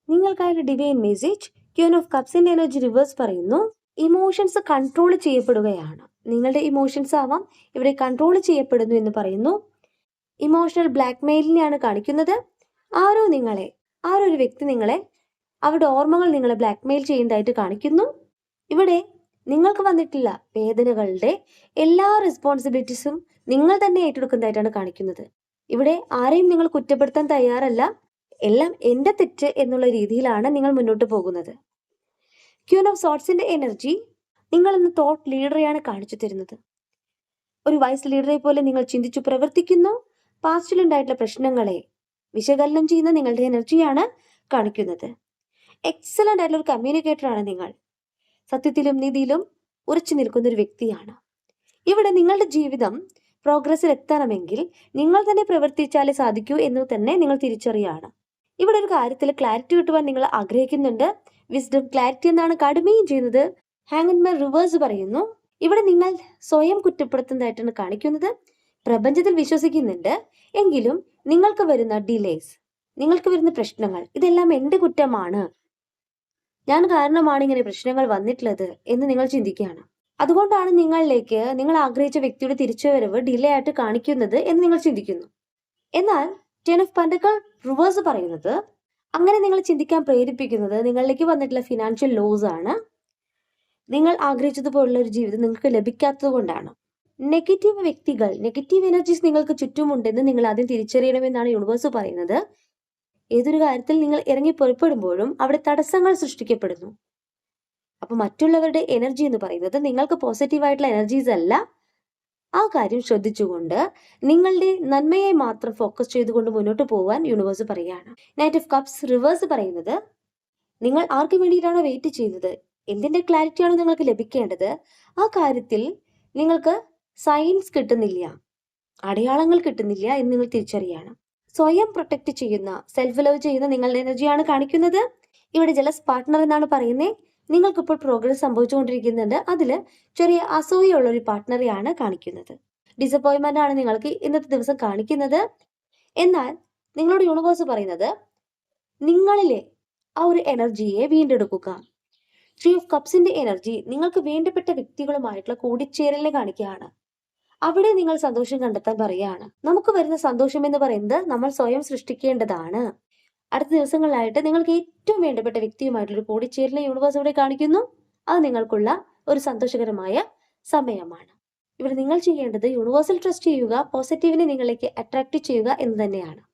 നിങ്ങൾക്കായുള്ള divine message queen of കപ്സിന്റെ energy reverse പറയുന്നു, emotions control ചെയ്യപ്പെടുകയാണ്. നിങ്ങളുടെ ഇമോഷൻസ് ആവാം ഇവിടെ കൺട്രോൾ ചെയ്യപ്പെടുന്നു എന്ന് പറയുന്നു. ഇമോഷണൽ ബ്ലാക്ക് മെയിലിനെയാണ് കാണിക്കുന്നത്. ആരോ ഒരു വ്യക്തി നിങ്ങളെ, അവരുടെ ഓർമ്മകൾ നിങ്ങളെ ബ്ലാക്ക് മെയിൽ ചെയ്യുന്നതായിട്ട് കാണിക്കുന്നു. ഇവിടെ നിങ്ങൾക്ക് വന്നിട്ടുള്ള വേദനകളുടെ എല്ലാ റെസ്പോൺസിബിലിറ്റീസും നിങ്ങൾ തന്നെ ഏറ്റെടുക്കുന്നതായിട്ടാണ് കാണിക്കുന്നത്. ഇവിടെ ആരെയും നിങ്ങൾ കുറ്റപ്പെടുത്താൻ തയ്യാറല്ല. എല്ലാം എൻ്റെ തെറ്റ് എന്നുള്ള രീതിയിലാണ് നിങ്ങൾ മുന്നോട്ട് പോകുന്നത്. ക്യൂൻ ഓഫ് സോർട്സിന്റെ എനർജി നിങ്ങൾ ഇന്ന് തോട്ട് ലീഡറെയാണ് കാണിച്ചു തരുന്നത്. ഒരു വൈസ് ലീഡറെ പോലെ നിങ്ങൾ ചിന്തിച്ചു പ്രവർത്തിക്കുന്നു. പാസ്റ്റിലുണ്ടായിട്ടുള്ള പ്രശ്നങ്ങളെ വിശകലനം ചെയ്യുന്ന നിങ്ങളുടെ എനർജിയാണ് കാണിക്കുന്നത്. എക്സലന്റ് ആയിട്ടുള്ള ഒരു കമ്മ്യൂണിക്കേറ്റർ ആണ് നിങ്ങൾ. സത്യത്തിലും നീതിയിലും ഉറച്ചു നിൽക്കുന്ന ഒരു വ്യക്തിയാണ്. ഇവിടെ നിങ്ങളുടെ ജീവിതം പ്രോഗ്രസ്സിൽ എത്തണമെങ്കിൽ നിങ്ങൾ തന്നെ പ്രവർത്തിച്ചാലേ സാധിക്കൂ എന്ന് തന്നെ നിങ്ങൾ തിരിച്ചറിയാണ്. ഇവിടെ ഒരു കാര്യത്തിൽ ക്ലാരിറ്റി കിട്ടുവാൻ നിങ്ങൾ ആഗ്രഹിക്കുന്നുണ്ട്. വിസ്ഡം ക്ലാരിറ്റി എന്നാണ് കടുമയും ചെയ്യുന്നത്. ഹാങ്മൻ റിവേഴ്സ് പറയുന്നു, ഇവിടെ നിങ്ങൾ സ്വയം കുറ്റപ്പെടുത്തുന്നതായിട്ടാണ് കാണിക്കുന്നത്. പ്രപഞ്ചത്തിൽ വിശ്വസിക്കുന്നുണ്ട്, എങ്കിലും നിങ്ങൾക്ക് വരുന്ന ഡിലേസ്, നിങ്ങൾക്ക് വരുന്ന പ്രശ്നങ്ങൾ, ഇതെല്ലാം എൻ്റെ കുറ്റമാണ്, ഞാൻ കാരണമാണ് ഇങ്ങനെ പ്രശ്നങ്ങൾ വന്നിട്ടുള്ളത് എന്ന് നിങ്ങൾ ചിന്തിക്കുകയാണ്. അതുകൊണ്ടാണ് നിങ്ങളിലേക്ക് നിങ്ങൾ ആഗ്രഹിച്ച വ്യക്തിയുടെ തിരിച്ചുവരവ് ഡിലേ ആയിട്ട് കാണിക്കുന്നത് എന്ന് നിങ്ങൾ ചിന്തിക്കുന്നു. എന്നാൽ 10 ഓഫ് പെന്റക്കിൾ റിവേഴ്സ് പറയുന്നത്, അങ്ങനെ നിങ്ങൾ ചിന്തിക്കാൻ പ്രേരിപ്പിക്കുന്നത് നിങ്ങളിലേക്ക് വന്നിട്ടുള്ള ഫിനാൻഷ്യൽ ലോസ് ആണ്. നിങ്ങൾ ആഗ്രഹിച്ചതുപോലുള്ള ഒരു ജീവിതം നിങ്ങൾക്ക് ലഭിക്കാത്തത് കൊണ്ടാണ്. നെഗറ്റീവ് വ്യക്തികൾ, നെഗറ്റീവ് എനർജീസ് നിങ്ങൾക്ക് ചുറ്റുമുണ്ടെന്ന് നിങ്ങൾ ആദ്യം തിരിച്ചറിയണമെന്നാണ് യൂണിവേഴ്സ് പറയുന്നത്. ഏതൊരു കാര്യത്തിൽ നിങ്ങൾ ഇറങ്ങി പുറപ്പെടുമ്പോഴും അവിടെ തടസ്സങ്ങൾ സൃഷ്ടിക്കപ്പെടുന്നു. അപ്പൊ മറ്റുള്ളവരുടെ എനർജി എന്ന് പറയുന്നത് നിങ്ങൾക്ക് പോസിറ്റീവായിട്ടുള്ള എനർജീസ് അല്ല. ആ കാര്യം ശ്രദ്ധിച്ചുകൊണ്ട് നിങ്ങളുടെ നന്മയെ മാത്രം ഫോക്കസ് ചെയ്തുകൊണ്ട് മുന്നോട്ട് പോകാൻ യൂണിവേഴ്സ് പറയുകയാണ്. നൈറ്റ് ഓഫ് കപ്സ് റിവേഴ്സ് പറയുന്നത്, നിങ്ങൾ ആർക്ക് വേണ്ടിയിട്ടാണോ വെയിറ്റ് ചെയ്യുന്നത്, എന്തിന്റെ ക്ലാരിറ്റിയാണോ നിങ്ങൾക്ക് ലഭിക്കേണ്ടത്, ആ കാര്യത്തിൽ നിങ്ങൾക്ക് സൈൻസ് കിട്ടുന്നില്ല, അടയാളങ്ങൾ കിട്ടുന്നില്ല എന്ന് നിങ്ങൾ തിരിച്ചറിയാണ്. സ്വയം പ്രൊട്ടക്ട് ചെയ്യുന്ന, സെൽഫ് ലവ് ചെയ്യുന്ന നിങ്ങളുടെ എനർജിയാണ് കാണിക്കുന്നത്. ഇവിടെ ജലസ് പാർട്ട്ണർ എന്നാണ് പറയുന്നത്. നിങ്ങൾക്കിപ്പോൾ പ്രോഗ്രസ് സംഭവിച്ചുകൊണ്ടിരിക്കുന്നുണ്ട്. അതിൽ ചെറിയ അസൂയുള്ള ഒരു പാർട്ട്ണറെയാണ് കാണിക്കുന്നത്. ഡിസപ്പോയിൻമെന്റ് ആണ് നിങ്ങൾക്ക് ഇന്നത്തെ ദിവസം കാണിക്കുന്നത്. എന്നാൽ നിങ്ങളോട് യൂണിവേഴ്സ് പറയുന്നത്, നിങ്ങളിലെ ആ ഒരു എനർജിയെ വീണ്ടെടുക്കുക. 3 ഓഫ് കപ്സിന്റെ എനർജി നിങ്ങൾക്ക് വേണ്ടപ്പെട്ട വ്യക്തികളുമായിട്ടുള്ള കൂടിച്ചേരലിനെ കാണിക്കുകയാണ്. അവിടെ നിങ്ങൾ സന്തോഷം കണ്ടെത്താൻ പറയുകയാണ്. നമുക്ക് വരുന്ന സന്തോഷം എന്ന് പറയുന്നത് നമ്മൾ സ്വയം സൃഷ്ടിക്കേണ്ടതാണ്. അടുത്ത ദിവസങ്ങളിലായിട്ട് നിങ്ങൾക്ക് ഏറ്റവും വേണ്ടപ്പെട്ട വ്യക്തിയുമായിട്ടുള്ള ഒരു കൂടിച്ചേരലിനെ യൂണിവേഴ്സ് ഇവിടെ കാണിക്കുന്നു. അത് നിങ്ങൾക്കുള്ള ഒരു സന്തോഷകരമായ സമയമാണ്. ഇവിടെ നിങ്ങൾ ചെയ്യേണ്ടത് യൂണിവേഴ്സൽ ട്രസ്റ്റ് ചെയ്യുക, പോസിറ്റീവിനെ നിങ്ങളിലേക്ക് അട്രാക്ട് ചെയ്യുക എന്ന് തന്നെയാണ്.